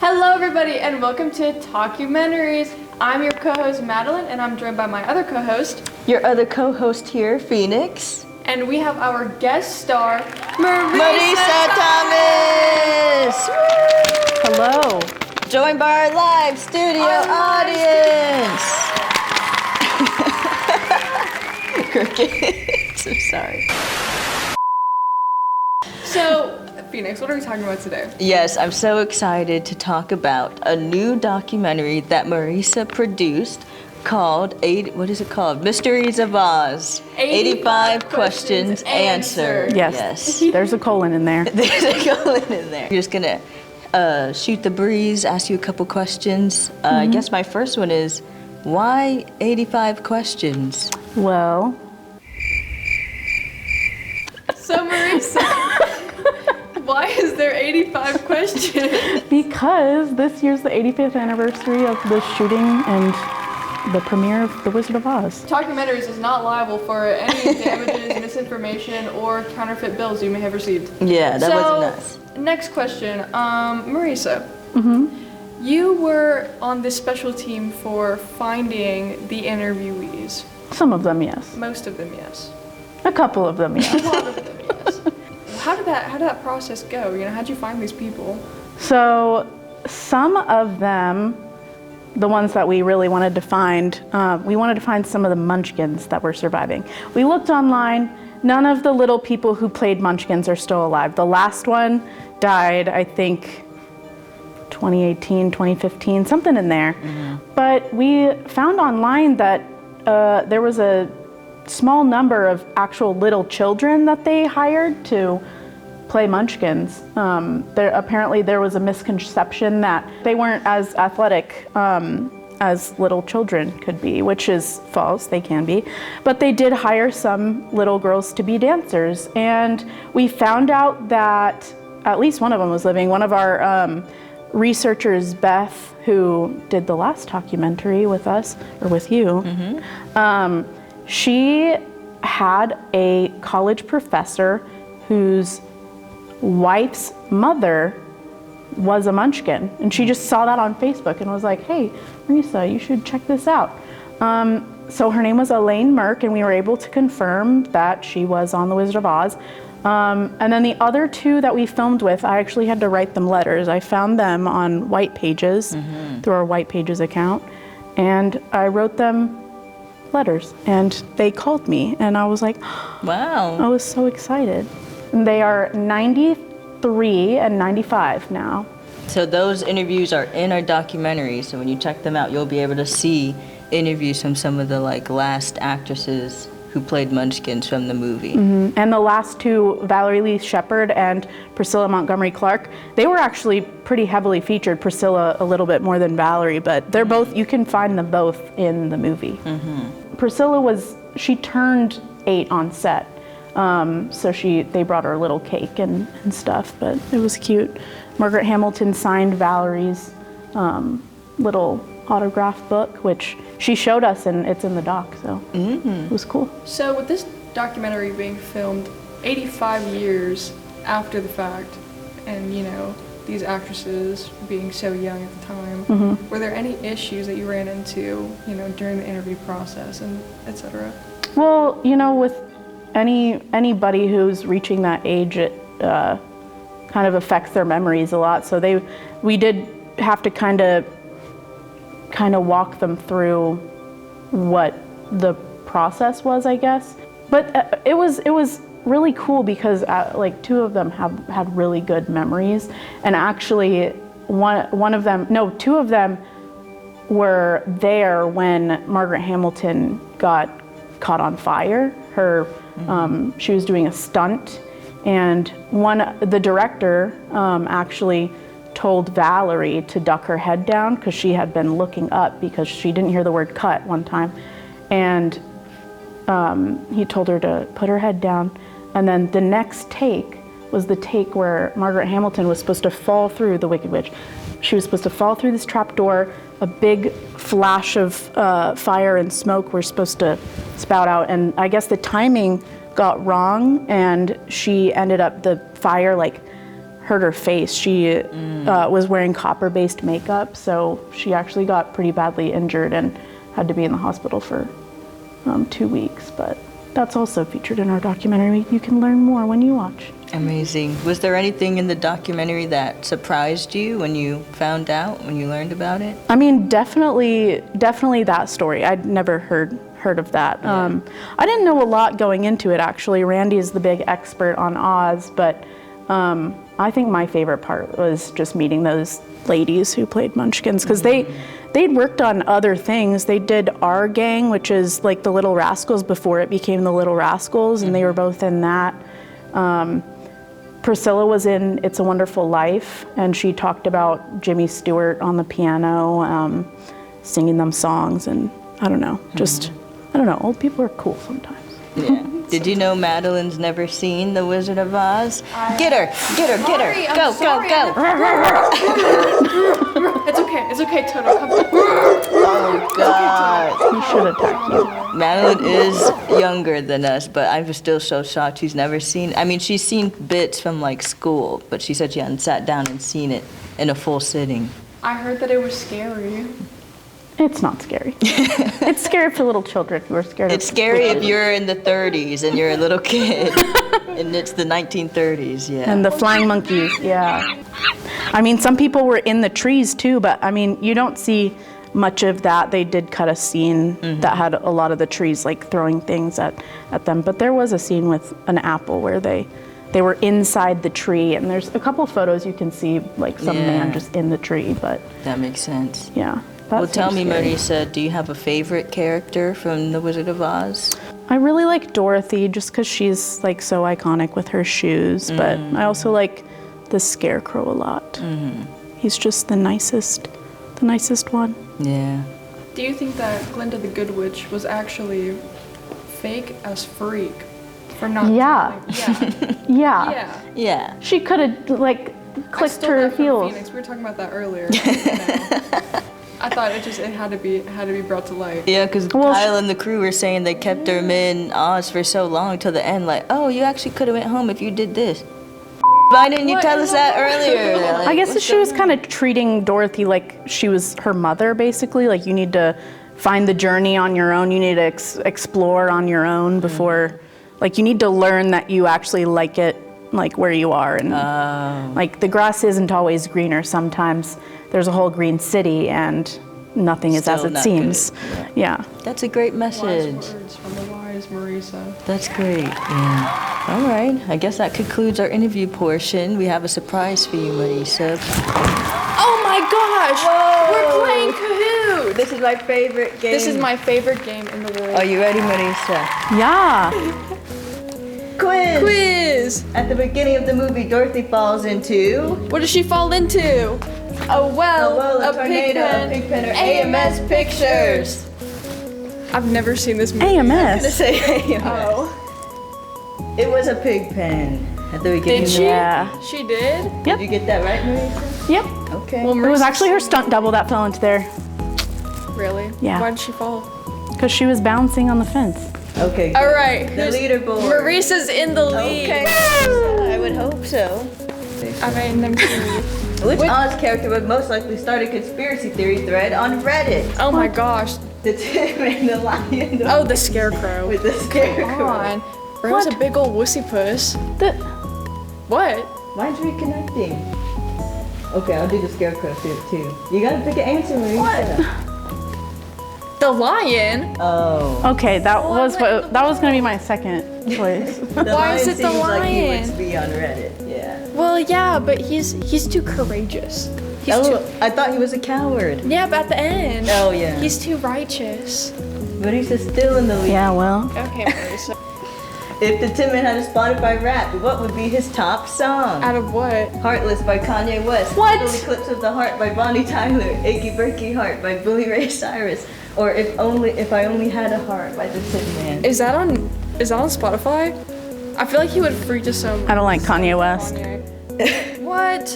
Hello everybody and welcome to Talkumentaries. I'm your co-host Madeline and I'm joined by my other co-host. Your other co-host here, Phoenix. And we have our guest star, Marisa Thomas! Hello. Joined by our live studio audience. Crickets, I'm sorry. So, Phoenix, what are we talking about today? Yes, I'm so excited to talk about a new documentary that Marisa produced called, what is it called? Mysteries of Oz. 85 questions answered. Yes, there's a colon in there. There's a colon in there. You're just gonna shoot the breeze, ask you a couple questions. I guess my first one is, why 85 questions? Well. So Marisa, why is there 85 questions? Because this year's the 85th anniversary of the shooting and the premiere of The Wizard of Oz. Talkumentaries is not liable for any damages, misinformation, or counterfeit bills you may have received. Yeah, that wasn't us. Next question, Marisa. You were on this special team for finding the interviewees. Some of them, yes. Most of them, yes. A couple of them, yes. A lot of them, yes. How did that process go? You know, how'd you find these people? So some of them, the ones that we really wanted to find, we wanted to find some of the Munchkins that were surviving. We looked online. None of the little people who played Munchkins are still alive. The last one died, I think, 2018, 2015, something in there. But we found online that there was a small number of actual little children that they hired to play Munchkins. Apparently there was a misconception that they weren't as athletic as little children could be, which is false, they can be. But they did hire some little girls to be dancers. And we found out that at least one of them was living. One of our researchers, Beth, who did the last documentary with us, or with you, she had a college professor whose wife's mother was a Munchkin, and she just saw that on Facebook and was like, hey, Marisa, you should check this out. So her name was Elaine Merck, and we were able to confirm that she was on The Wizard of Oz. And then the other two that we filmed with, I actually had to write them letters. I found them on White Pages, through our White Pages account, and I wrote them letters, and they called me, and I was like, wow. I was so excited. And they are 93 and 95 now. So those interviews are in our documentary, so when you check them out, you'll be able to see interviews from some of the last actresses who played Munchkins from the movie. And the last two, Valerie Lee Shepard and Priscilla Montgomery Clark, they were actually pretty heavily featured. Priscilla a little bit more than Valerie, but they're both, you can find them both in the movie. Priscilla she turned 8 on set. So they brought her a little cake and stuff, but it was cute. Margaret Hamilton signed Valerie's little autograph book, which she showed us, and it's in the doc, so it was cool. So with this documentary being filmed 85 years after the fact, and you know, these actresses being so young at the time, were there any issues that you ran into, you know, during the interview process and etc.?'t you know, with anybody who's reaching that age, it kind of affects their memories a lot. So we did have to kind of walk them through what the process was, I guess. But it was really cool because two of them had really good memories, and actually two of them were there when Margaret Hamilton got caught on fire. She was doing a stunt, and the director actually told Valerie to duck her head down because she had been looking up because she didn't hear the word cut one time, and he told her to put her head down. And then the next take was the take where Margaret Hamilton was supposed to fall through the Wicked Witch. She was supposed to fall through this trap door. A big flash of fire and smoke were supposed to spout out, and I guess the timing got wrong, and she ended up, the fire hurt her face. She was wearing copper-based makeup, so she actually got pretty badly injured and had to be in the hospital for 2 weeks. But that's also featured in our documentary. You can learn more when you watch. Amazing. Was there anything in the documentary that surprised you when you found out, when you learned about it? I mean, definitely that story. I'd never heard of that. Yeah. I didn't know a lot going into it, actually. Randy is the big expert on Oz, but I think my favorite part was just meeting those ladies who played Munchkins, because they'd worked on other things. They did Our Gang, which is like the Little Rascals before it became the Little Rascals, and they were both in that. Priscilla was in It's a Wonderful Life, and she talked about Jimmy Stewart on the piano, singing them songs, and I don't know, I don't know, old people are cool sometimes. Yeah. Did you know Madeline's never seen The Wizard of Oz? Get her, go. It's okay, Toto, come on. Oh, God. He should attack you. Madeline is younger than us, but I'm still so shocked she's never seen. I mean, she's seen bits from like school, but she said she hadn't sat down and seen it in a full sitting. I heard that it was scary. It's not scary. It's scary for little children who are scared It's of scary if witches. you're in the 30s and you're a little kid, and it's the 1930s, yeah. And the flying monkeys, yeah. I mean, some people were in the trees too, but I mean, you don't see much of that. They did cut a scene that had a lot of the trees like throwing things at them, but there was a scene with an apple where they were inside the tree, and there's a couple photos you can see like some man just in the tree, but That makes sense. yeah. Well, tell me, scary. Marisa, do you have a favorite character from The Wizard of Oz? I really like Dorothy just because she's like so iconic with her shoes, but I also like the Scarecrow a lot. He's just the nicest one. Yeah. Do you think that Glinda the Good Witch was actually fake as freak for not Yeah. telling- Yeah. Yeah. Yeah. She could have like I clicked stole her that from heels. Phoenix. We were talking about that earlier. I thought it had to be brought to light. Yeah, because Well, Kyle and the crew were saying they kept them in Oz for so long till the end, like, oh, you actually could have went home if you did this. Why didn't you tell us that earlier? Like, I guess she was kind of treating Dorothy like she was her mother, basically. Like, you need to find the journey on your own. You need to explore on your own before, like, you need to learn that you actually like it, like, where you are. And, like, the grass isn't always greener. Sometimes there's a whole green city and nothing is as Still it not seems. good. Yeah. That's a great Wise message. words from the wise Marisa. That's great. Yeah. All right. I guess that concludes our interview portion. We have a surprise for you, Marisa. Oh my gosh! Whoa. We're playing Kahoot! This is my favorite game. This is my favorite game in the world. Are you ready, Marisa? Yeah. Quiz. At the beginning of the movie, Dorothy falls into What does she fall into? A well, a tornado, a pig pen, or AMS Pictures. I've never seen this movie. I'm gonna AMS. say AMS. Oh. It was a pig pen at the beginning. Did she? Yeah. She did? Did Yep. you get that right, Marisa? Yep. Okay. Well, It was Marisa's actually her stunt double that fell into there Really? Yeah. Why did she fall? because she was bouncing on the fence. Okay. All right. The leaderboard. Marisa's in the lead. Okay. I would hope so. I mean, them too. Which Oz character would most likely start a conspiracy theory thread on Reddit? Oh my gosh. The Tim and the Lion. Oh, the scarecrow. With the scarecrow. Come on. Where was a What? big old wussy puss? The, What? Mine's reconnecting. Okay, I'll do the scarecrow too. You gotta pick an answer, Marisa. The lion? Oh. okay, that was gonna be my second choice. The Why is lion it the seems like he lion? would be on Reddit. Yeah. Well, yeah, but he's too courageous. He's Oh, too. I thought he was a coward. Yeah, but at the end. Oh yeah. He's too righteous. Marisa's still in the lead. Yeah, well, Okay, Marisa. If the Tin Man had a Spotify rap, what would be his top song? Out of what? Heartless by Kanye West. What? Little Eclipse of the Heart by Bonnie Tyler. Achy Breaky Heart by Billy Ray Cyrus. Or If I Only Had a Heart by the Tin Man. Is that on Spotify? I feel like he would freak us so. I don't like Kanye West. What?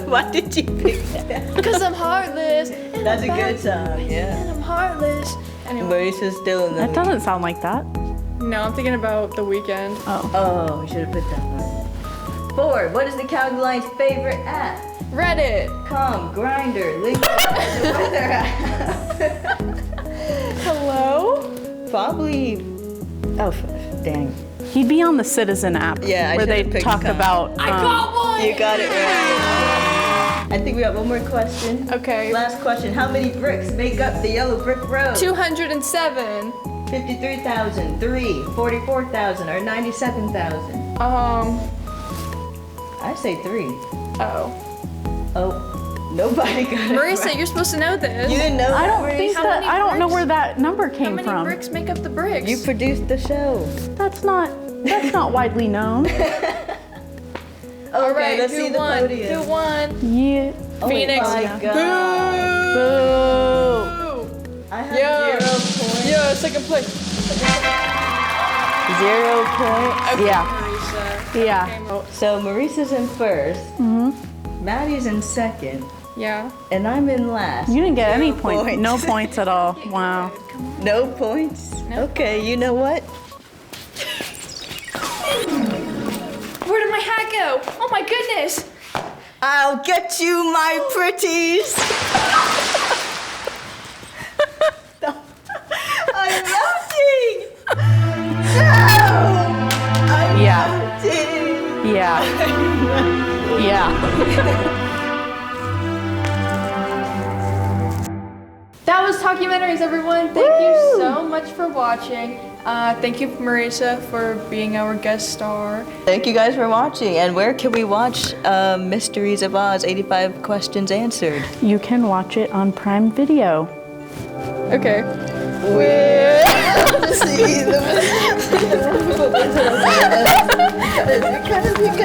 Why did you pick that? Because I'm heartless. And That's a I'm good bad, song, yeah. And I'm heartless. Anyway, Marisa's still in the That lead. doesn't sound like that. no, I'm thinking about The Weeknd. Oh. Oh, we should have put that one. 4. What is the County Line's favorite app? Reddit. Grindr, link the weather app. Hello? Probably. Oh, dang. He'd be on the Citizen app Yeah, I where they should've picked talk Calm. about. I got one! You got it right. I think we got one more question. Okay. Last question. How many bricks make up the yellow brick road? 207. 53,000, 3, 44,000, or 97,000? I say 3. Oh. Oh, nobody got it. Marisa, right. you're supposed to know this. You didn't know I that, don't think How that. many I don't know bricks? where that number How came many from. bricks make up the bricks? You produced the show. That's not widely known. All Okay, right, let's who see the won? podium. Who won? Yeah. Oh Phoenix. my God. Boo. I have Yeah. 0 points. Yeah, second place. 0 points. Okay, Yeah. Marisa. Yeah. Okay, So Marisa's in first. Maddie's in second. yeah. And I'm in last. You didn't get any 0 points. No points at all. Wow. No points? No Okay, you know what? Where did my hat go? Oh my goodness! I'll get you, my pretties. I'm melting. No, I'm Yeah. melting. Yeah. Yeah. That was Talkumentaries, everyone. Thank you so much for watching. Thank you, Marisa, for being our guest star. Thank you guys for watching. And where can we watch Mysteries of Oz 85 Questions Answered? You can watch it on Prime Video. Okay. We're see the because